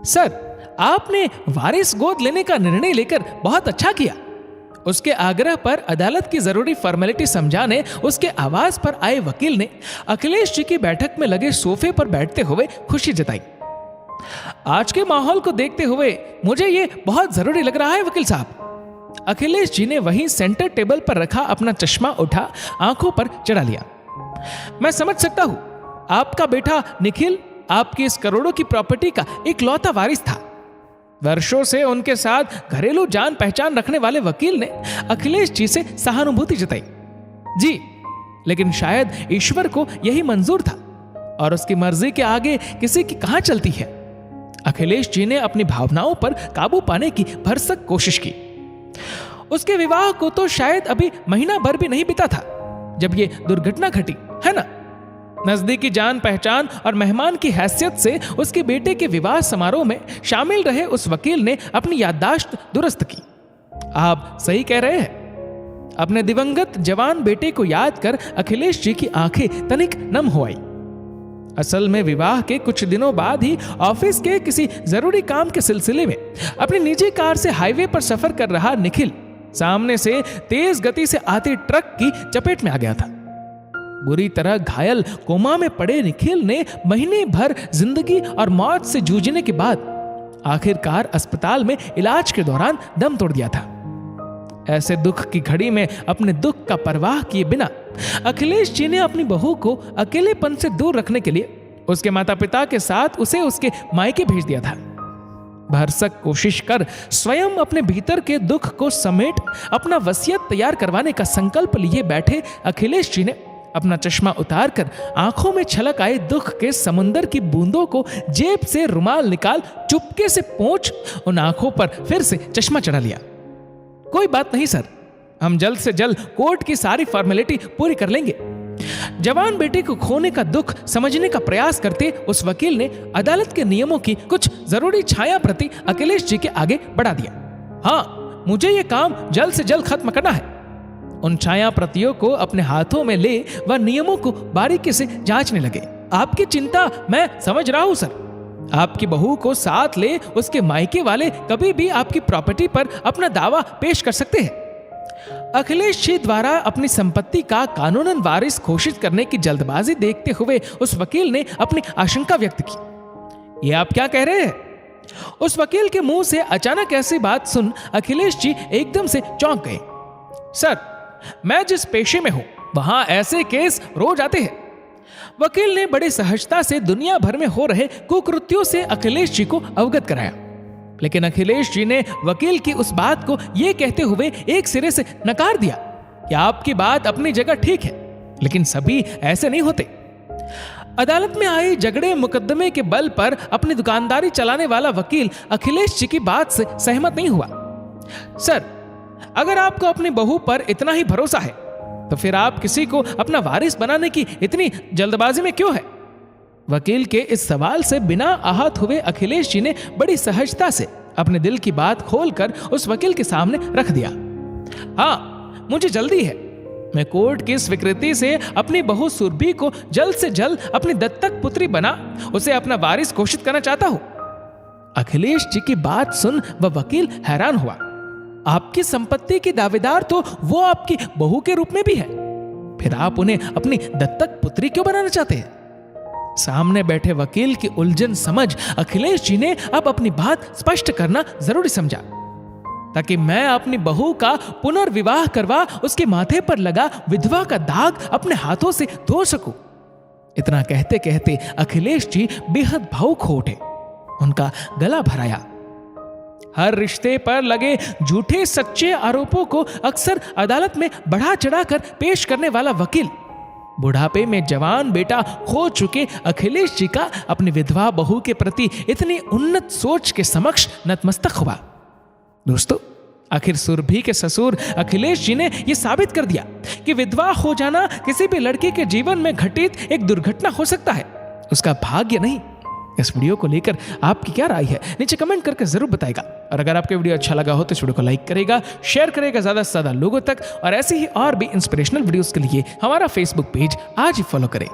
Sir, आपने वारिस गोद लेने का निर्णय लेकर बहुत अच्छा किया। उसके आग्रह पर अदालत की जरूरी फॉर्मेलिटी समझाने उसके आवाज पर आए वकील ने अखिलेश जी की बैठक में लगे सोफे पर बैठते हुए खुशी जताई। आज के माहौल को देखते हुए मुझे ये बहुत जरूरी लग रहा है वकील साहब। अखिलेश जी ने वहीं सेंटर टेबल पर रखा अपना चश्मा उठा आंखों पर चढ़ा लिया। मैं समझ सकता हूं, आपका बेटा निखिल आपकी इस करोड़ों की प्रॉपर्टी का इकलौता वारिस था। वर्षों से उनके साथ घरेलू जान पहचान रखने वाले वकील ने अखिलेश जी से सहानुभूति जताई। जी, लेकिन शायद ईश्वर को यही मंजूर था और उसकी मर्जी के आगे किसी की कहां चलती है। अखिलेश जी ने अपनी भावनाओं पर काबू पाने की भरसक कोशिश की। उसके विवाह को तो शायद अभी महीना भर भी नहीं बीता था जब ये दुर्घटना घटी, है ना? नजदीकी जान पहचान और मेहमान की हैसियत से उसके बेटे के विवाह समारोह में शामिल रहे उस वकील ने अपनी याददाश्त दुरुस्त की। आप सही कह रहे हैं। अपने दिवंगत जवान बेटे को याद कर अखिलेश जी की आंखें तनिक नम हो आई। असल में विवाह के कुछ दिनों बाद ही ऑफिस के किसी जरूरी काम के सिलसिले में अपनी निजी कार से हाईवे पर सफर कर रहा निखिल सामने से तेज गति से आते ट्रक की चपेट में आ गया था। बुरी तरह घायल कोमा में पड़े निखिल ने महीने भर जिंदगी और मौत से जूझने के बाद आखिरकार अस्पताल में इलाज के दौरान दम तोड़ दिया था। ऐसे दुख की घड़ी में अपने दुख का परवाह किए बिना अखिलेश जी ने अपनी बहू को अकेलेपन से दूर रखने के लिए उसके माता पिता के साथ उसे उसके मायके भेज दिया था। भरसक कोशिश कर स्वयं अपने भीतर के दुख को समेट अपना वसीयत तैयार करवाने का संकल्प लिए बैठे अखिलेश जी ने अपना चश्मा उतारकर आंखों में छलक आए दुख के समंदर की बूंदों को जेब से रुमाल निकाल चुपके से पोंछ उन आंखों पर फिर से चश्मा चढ़ा लिया। कोई बात नहीं सर, हम जल्द से जल्द कोर्ट की सारी फॉर्मेलिटी पूरी कर लेंगे। जवान बेटे को खोने का दुख समझने का प्रयास करते उस वकील ने अदालत के नियमों की कुछ जरूरी छाया प्रति अखिलेश जी के आगे बढ़ा दिया। हाँ, मुझे यह काम जल्द से जल्द खत्म करना है। उन छाया प्रतियों को अपने हाथों में ले वह नियमों को बारीकी से जांचने लगे। आपकी चिंता मैं समझ रहा हूं सर। आपकी बहू को साथ ले उसके मायके वाले कभी भी आपकी प्रॉपर्टी पर अपना दावा पेश कर सकते हैं। अखिलेश जी द्वारा अपनी संपत्ति का कानूनन वारिस घोषित करने की जल्दबाजी देखते हुए उस वकील ने अपनी आशंका व्यक्त की। ये आप क्या कह रहे हैं? उस वकील के मुंह से अचानक ऐसी बात सुन अखिलेश जी एकदम से चौंक गए। सर, मैं जिस पेशे में हूं वहां ऐसे केस रोज आते हैं। वकील ने बड़ी सहजता से दुनिया भर में हो रहे कुकृत्यों से अखिलेश जी को अवगत कराया। लेकिन अखिलेश जी ने वकील की उस बात को यह कहते हुए एक सिरे से नकार दिया कि आपकी बात अपनी जगह ठीक है, लेकिन सभी ऐसे नहीं होते। अदालत में आए झगड़े मुकदमे के बल पर अपनी दुकानदारी चलाने वाला वकील अखिलेश जी की बात से सहमत नहीं हुआ। सर, अगर आपको अपनी बहू पर इतना ही भरोसा है तो फिर आप किसी को अपना वारिस बनाने की इतनी जल्दबाजी में क्यों है? वकील के इस सवाल से बिना आहत हुए अखिलेश जी ने बड़ी सहजता से अपने दिल की बात खोलकर उस वकील के सामने रख दिया। हाँ, मुझे जल्दी है। मैं कोर्ट की स्वीकृति से अपनी बहू सुरभि को जल्द से जल्द अपनी दत्तक पुत्री बना उसे अपना वारिस घोषित करना चाहता हूं। अखिलेश जी की बात सुन वह वकील हैरान हुआ। आपकी संपत्ति की दावेदार तो वो आपकी बहू के रूप में भी है, फिर आप उन्हें अपनी दत्तक पुत्री क्यों बनाना चाहते हैं? सामने बैठे वकील की उलझन समझ अखिलेश जी ने अब अपनी बात स्पष्ट करना जरूरी समझा, ताकि मैं अपनी बहू का पुनर्विवाह करवा उसके माथे पर लगा विधवा का दाग अपने हाथों से धो सकूं। इतना कहते कहते अखिलेश जी बेहद भावुक हो उठे। उनका गला भराया। हर रिश्ते पर लगे झूठे सच्चे आरोपों को अक्सर अदालत में बढ़ा चढ़ाकर पेश करने वाला वकील बुढ़ापे में जवान बेटा खो चुके अखिलेश जी का अपनी विधवा बहू के प्रति इतनी उन्नत सोच के समक्ष नतमस्तक हुआ। दोस्तों, आखिर सुरभि के ससुर अखिलेश जी ने यह साबित कर दिया कि विधवा हो जाना किसी भी लड़के के जीवन में घटित एक दुर्घटना हो सकता है, उसका भाग्य नहीं। इस वीडियो को लेकर आपकी क्या राय है नीचे कमेंट करके जरूर बताएगा। और अगर आपको वीडियो अच्छा लगा हो तो इस वीडियो को लाइक करेगा, शेयर करेगा ज्यादा से ज्यादा लोगों तक, और ऐसे ही और भी इंस्पिरेशनल वीडियोस के लिए हमारा फेसबुक पेज आज ही फॉलो करें।